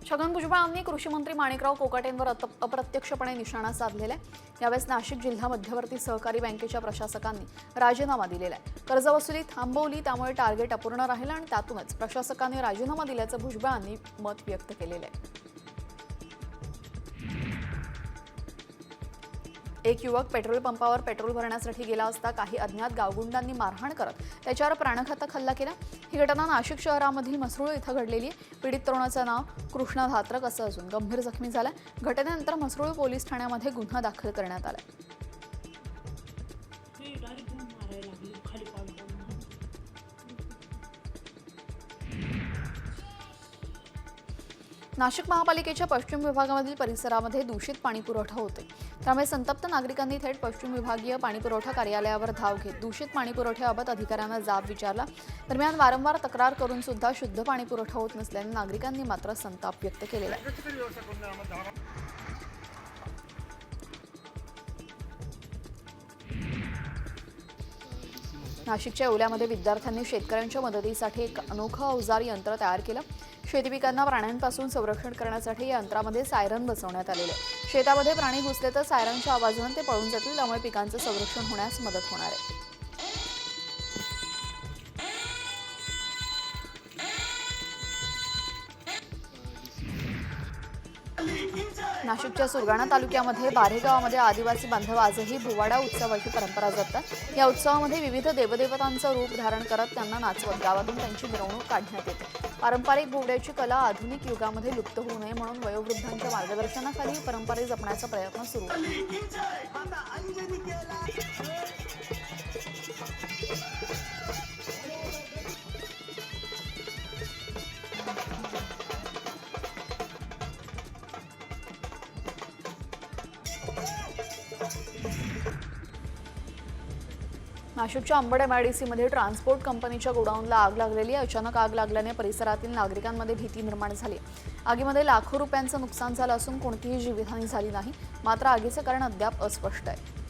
छगन भुजबळांनी कृषी मंत्री माणिकराव कोकाटेंवर अप्रत्यक्षपणे निशाणा साधलेला आहे। यावेळेस नाशिक जिल्हा मध्यवर्ती सहकारी बँकेच्या प्रशासकांनी राजीनामा दिलेला आहे। कर्जवसुली थांबवली, त्यामुळे टार्गेट अपूर्ण राहिलं आणि त्यातूनच प्रशासकांनी राजीनामा दिल्याचं भुजबळांनी मत व्यक्त केलेलं आहे। एक युवक पेट्रोल पंपावर पेट्रोल भरण्यासाठी गेला असता काही अज्ञात गावगुंडांनी मारहाण करत त्याच्यावर प्राणघातक हल्ला केला। ही घटना नाशिक शहरामधील मसरूळ इथं घडलेली आहे। पीडित तरुणाचं नाव कृष्णा धात्रक असं असून गंभीर जखमी झाला। घटनेनंतर मसरूळ पोलीस ठाण्यामध्ये गुन्हा दाखल करण्यात आला। नाशिक महापालिकेच्या पश्चिम विभागामधील परिसरामध्ये दूषित पाणीपुरवठा होते, त्यामुळे संतप्त नागरिकांनी थेट पश्चिम विभागीय पाणीपुरवठा कार्यालयावर धाव घेत दूषित पाणीपुरवठ्याबाबत अधिकाऱ्यांना जाब विचारला। दरम्यान वारंवार तक्रार करून सुद्धा शुद्ध पाणीपुरवठा होत नसल्याने नागरिकांनी मात्र संताप व्यक्त केलेला आहे। नाशिकच्या येवल्यामध्ये विद्यार्थ्यांनी शेतकऱ्यांच्या मदतीसाठी एक अनोखं अवजार यंत्र तयार केलं। शेती पिकांना प्राण्यांपासून संरक्षण करण्यासाठी या यंत्रामध्ये सायरन बसवण्यात आलेले आहे। शेतामध्ये प्राणी घुसले तर सायरनच्या आवाजाने ते पळून जातील, त्यामुळे पिकांचं संरक्षण होण्यास मदत होणार आहे। नाशिकच्या सुरगाणा तालुक्यामध्ये बारेगावामध्ये आदिवासी बांधव आजही भुवाडा उत्सवाची परंपरा जपतात। या उत्सवामध्ये विविध देवदेवतांचं रूप धारण करत त्यांना नाचवत गावातून त्यांची मिरवणूक काढण्यात येते। पारंपरिक भुवड्याची कला आधुनिक युगामध्ये लुप्त होऊ नये म्हणून वयोवृद्धांच्या मार्गदर्शनाखाली ही परंपरा जपण्याचा प्रयत्न सुरू आहे। नाशिकच्या अंबड MIDCमध्ये ट्रान्सपोर्ट कंपनीच्या गोडाऊनला आग लागलेली आहे। अचानक आग लागल्याने परिसरातील नागरिकांमध्ये भीती निर्माण झाली। आगीमध्ये लाखो रुपयांचं नुकसान झालं असून कोणतीही जीवितहानी झाली नाही, मात्र आगीचं कारण अद्याप अस्पष्ट आहे।